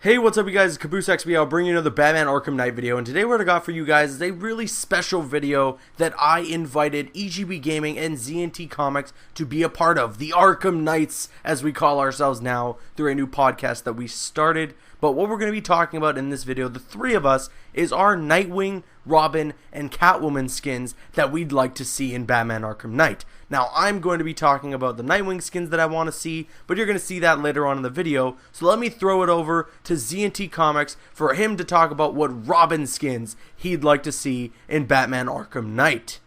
Hey, what's up you guys, it's Caboose XB. I'll bring you another Batman Arkham Knight video, and today what I got for you guys is a really special video that I invited EGPGaming and ZandTComics to be a part of. The Arkham Knights, as we call ourselves now, through a new podcast that we started. But what we're going to be talking about in this video, the three of us, is our Nightwing, Robin, and Catwoman skins that we'd like to see in Batman Arkham Knight. Now, I'm going to be talking about the Nightwing skins that I want to see, but you're going to see that later on in the video. So let me throw it over to ZandTComics for him to talk about what Robin skins he'd like to see in Batman Arkham Knight.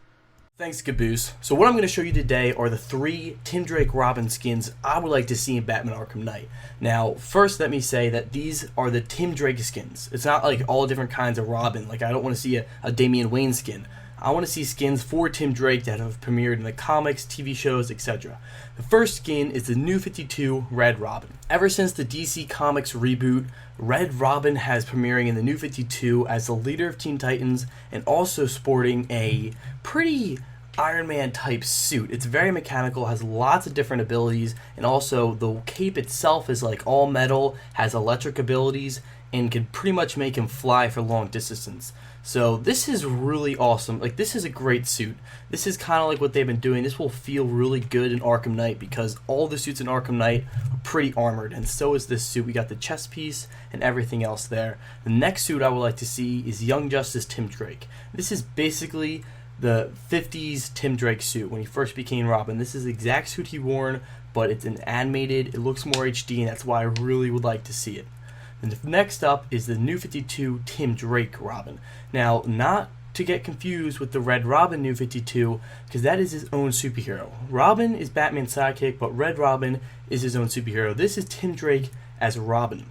Thanks, Caboose. So what I'm going to show you today are the three Tim Drake Robin skins I would like to see in Batman Arkham Knight. Now, first let me say that these are the Tim Drake skins. It's not like all different kinds of Robin. Like, I don't want to see a Damian Wayne skin. I want to see skins for Tim Drake that have premiered in the comics, TV shows, etc. The first skin is the New 52 Red Robin. Ever since the DC Comics reboot, Red Robin has premiering in the New 52 as the leader of Teen Titans and also sporting a pretty Iron Man type suit. It's very mechanical, has lots of different abilities, and also the cape itself is like all metal, has electric abilities, and can pretty much make him fly for long distances. So this is really awesome. Like, this is a great suit. This is kind of like what they've been doing. This will feel really good in Arkham Knight because all the suits in Arkham Knight are pretty armored, and so is this suit. We got the chest piece and everything else there. The next suit I would like to see is Young Justice Tim Drake. This is basically the 50s Tim Drake suit when he first became Robin. This is the exact suit he wore, but it's an animated, it looks more HD, and that's why I really would like to see it. And next up is the New 52 Tim Drake Robin. Now, not to get confused with the Red Robin New 52, because that is his own superhero. Robin is Batman's sidekick, but Red Robin is his own superhero. This is Tim Drake as Robin.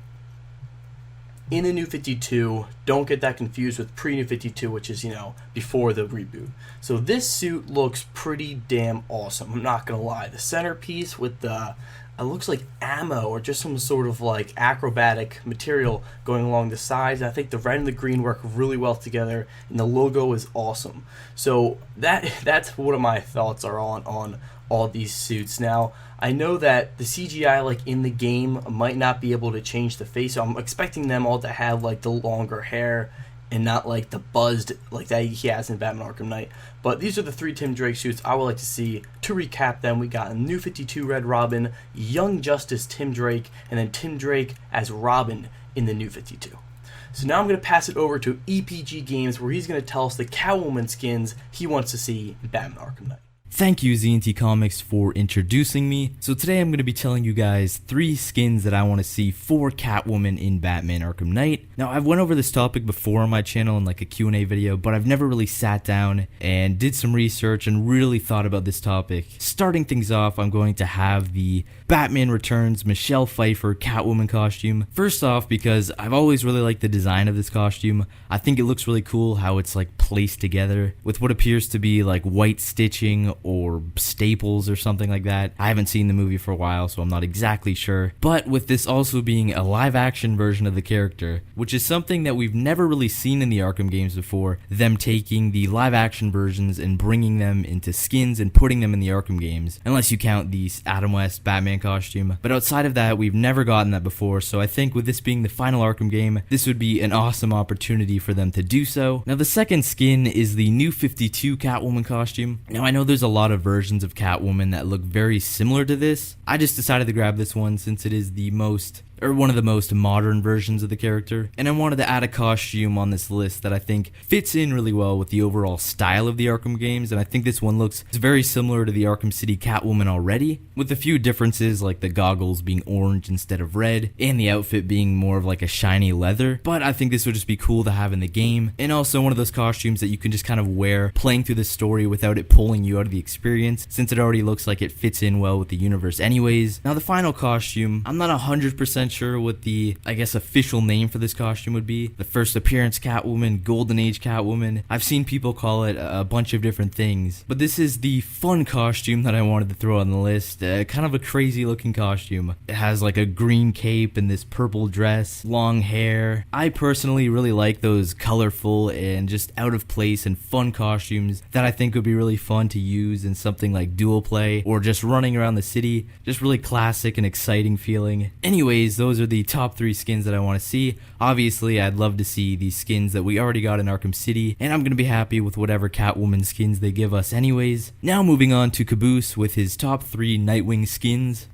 In the New 52, don't get that confused with pre-New 52, which is, before the reboot. So this suit looks pretty damn awesome, I'm not gonna lie. The centerpiece with the, it looks like ammo or just some sort of like acrobatic material going along the sides. I think the red and the green work really well together, and the logo is awesome. So that's what my thoughts are on all these suits. Now, I know that the CGI like in the game might not be able to change the face, so I'm expecting them all to have like the longer hair and not like the buzzed like that he has in Batman Arkham Knight. But these are the three Tim Drake suits I would like to see. To recap them, we got a New 52 Red Robin, Young Justice Tim Drake, and then Tim Drake as Robin in the New 52. So now I'm going to pass it over to EPG Games, where he's going to tell us the Catwoman skins he wants to see in Batman Arkham Knight. Thank you, ZandTComics, for introducing me. So today I'm going to be telling you guys three skins that I want to see for Catwoman in Batman Arkham Knight. Now, I've went over this topic before on my channel in like a Q&A video, but I've never really sat down and did some research and really thought about this topic. Starting things off, I'm going to have the Batman Returns Michelle Pfeiffer Catwoman costume. First off, because I've always really liked the design of this costume. I think it looks really cool how it's like placed together with what appears to be like white stitching or staples or something like that. I haven't seen the movie for a while, so I'm not exactly sure. But with this also being a live action version of the character, which is something that we've never really seen in the Arkham games before, them taking the live action versions and bringing them into skins and putting them in the Arkham games, unless you count the Adam West Batman costume. But outside of that, we've never gotten that before, so I think with this being the final Arkham game, this would be an awesome opportunity for them to do so. Now, the second skin is the New 52 Catwoman costume. Now, I know there's a lot of versions of Catwoman that look very similar to this. I just decided to grab this one since it is one of the most modern versions of the character, and I wanted to add a costume on this list that I think fits in really well with the overall style of the Arkham games, and I think this one looks very similar to the Arkham City Catwoman already, with a few differences like the goggles being orange instead of red, and the outfit being more of like a shiny leather, but I think this would just be cool to have in the game, and also one of those costumes that you can just kind of wear playing through the story without it pulling you out of the experience, since it already looks like it fits in well with the universe anyways. Now, the final costume, I'm not 100% sure what the, official name for this costume would be. The First Appearance Catwoman, Golden Age Catwoman. I've seen people call it a bunch of different things, but this is the fun costume that I wanted to throw on the list. Kind of a crazy looking costume. It has like a green cape and this purple dress, long hair. I personally really like those colorful and just out of place and fun costumes that I think would be really fun to use in something like dual play or just running around the city. Just really classic and exciting feeling. Anyways, those are the top 3 skins that I want to see. Obviously, I'd love to see these skins that we already got in Arkham City, and I'm going to be happy with whatever Catwoman skins they give us anyways. Now moving on to Caboose with his top 3 Nightwing skins.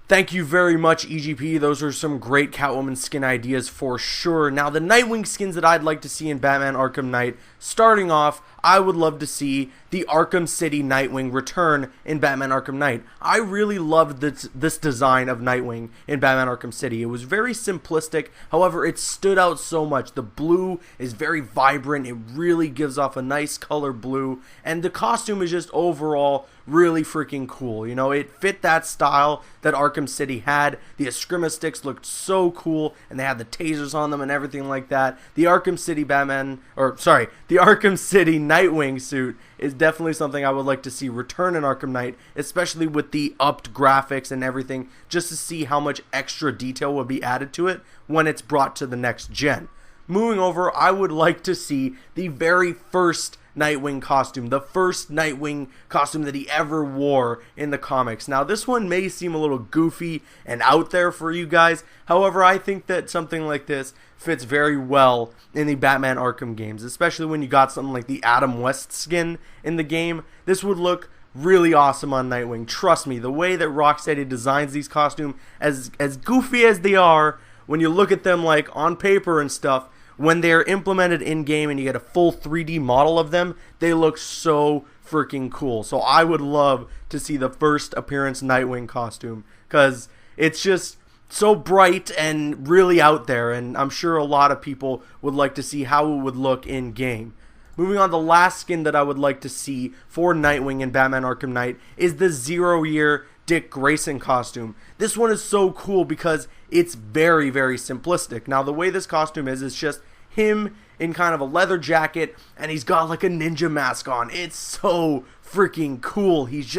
Thank you very much, EGP. Those are some great Catwoman skin ideas for sure. Now, the Nightwing skins that I'd like to see in Batman Arkham Knight, starting off, I would love to see the Arkham City Nightwing return in Batman Arkham Knight. I really loved this design of Nightwing in Batman Arkham City. It was very simplistic, however, it stood out so much. The blue is very vibrant, it really gives off a nice color blue, and the costume is just overall really freaking cool. You know, it fit that style that Arkham City had. The escrima sticks looked so cool, and they had the tasers on them and everything like that. The Arkham City the Arkham City Nightwing suit is definitely something I would like to see return in Arkham Knight, especially with the upped graphics and everything, just to see how much extra detail will be added to it when it's brought to the next gen. Moving over, I would like to see the very first Nightwing costume, the first Nightwing costume that he ever wore in the comics. Now, this one may seem a little goofy and out there for you guys, however, I think that something like this fits very well in the Batman Arkham games, especially when you got something like the Adam West skin in the game. This would look really awesome on Nightwing. Trust me, the way that Rocksteady designs these costumes, as goofy as they are, when you look at them like on paper and stuff, when they're implemented in-game and you get a full 3D model of them, they look so freaking cool. So I would love to see the first appearance Nightwing costume, because it's just so bright and really out there, and I'm sure a lot of people would like to see how it would look in-game. Moving on, the last skin that I would like to see for Nightwing in Batman Arkham Knight is the 0-year Dick Grayson costume. This one is so cool because it's very, very simplistic. Now, the way this costume is just him in kind of a leather jacket, and he's got like a ninja mask on. It's so freaking cool. He's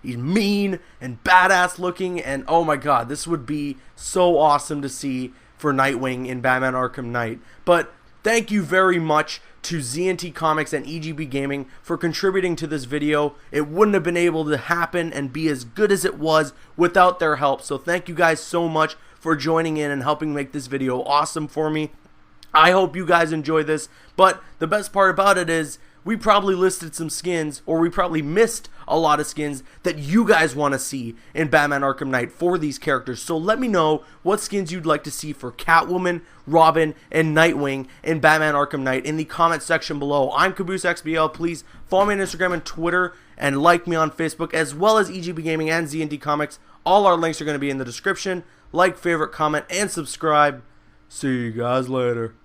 mean and badass looking, and oh my god, this would be so awesome to see for Nightwing in Batman Arkham Knight. But thank you very much to ZandTComics and EGP Gaming for contributing to this video. It wouldn't have been able to happen and be as good as it was without their help. So thank you guys so much for joining in and helping make this video awesome for me. I hope you guys enjoy this, but the best part about it is we probably listed some skins, or we probably missed a lot of skins that you guys want to see in Batman Arkham Knight for these characters. So let me know what skins you'd like to see for Catwoman, Robin, and Nightwing in Batman Arkham Knight in the comment section below. I'm CaboosXBL. Please follow me on Instagram and Twitter, and like me on Facebook, as well as EGPGaming and ZandTComics. All our links are going to be in the description. Like, favorite, comment, and subscribe. See you guys later.